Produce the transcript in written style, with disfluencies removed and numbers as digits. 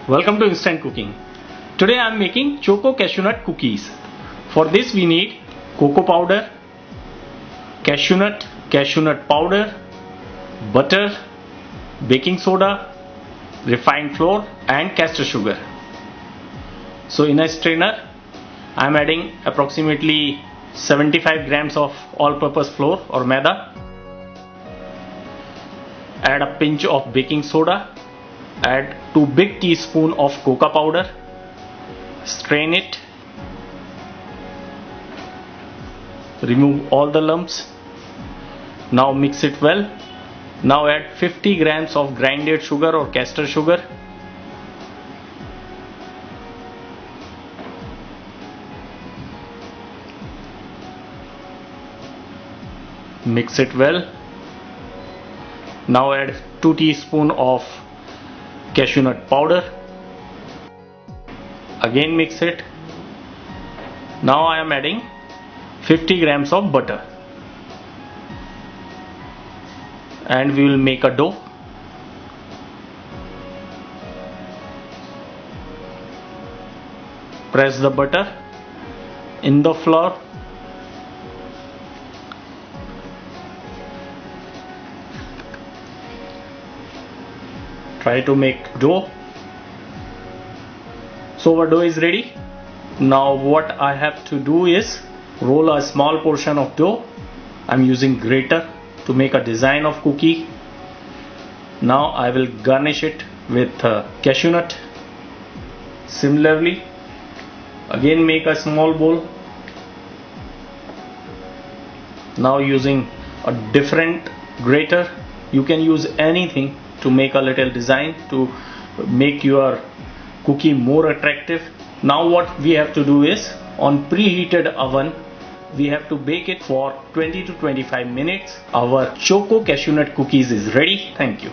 Welcome to Instant Cooking. Today I am making Choco Cashew Nut cookies. For this we need cocoa powder, cashew nut powder, butter, baking soda, refined flour and castor sugar. So in a strainer I am adding approximately 75 grams of all-purpose flour or maida. Add a pinch of baking soda. Add 2 big teaspoons of cocoa powder. Strain it. Remove all the lumps. Now mix it well. Now add 50 grams of grinded sugar or castor sugar. Mix it well. Now add 2 teaspoons of cashew nut powder. Again mix it. Now I am adding 50 grams of butter. And we will make a dough. Press the butter in the flour. Try to make dough. So our dough is ready. Now what I have to do is roll a small portion of dough. I'm using grater to make a design of cookie. Now I will garnish it with cashew nut. Similarly, again make a small bowl. Now using a different grater, you can use anything to make a little design to make your cookie more attractive. Now what we have to do is, on preheated oven we have to bake it for 20 to 25 minutes. Our Choco Cashew Nut cookies is ready. Thank you.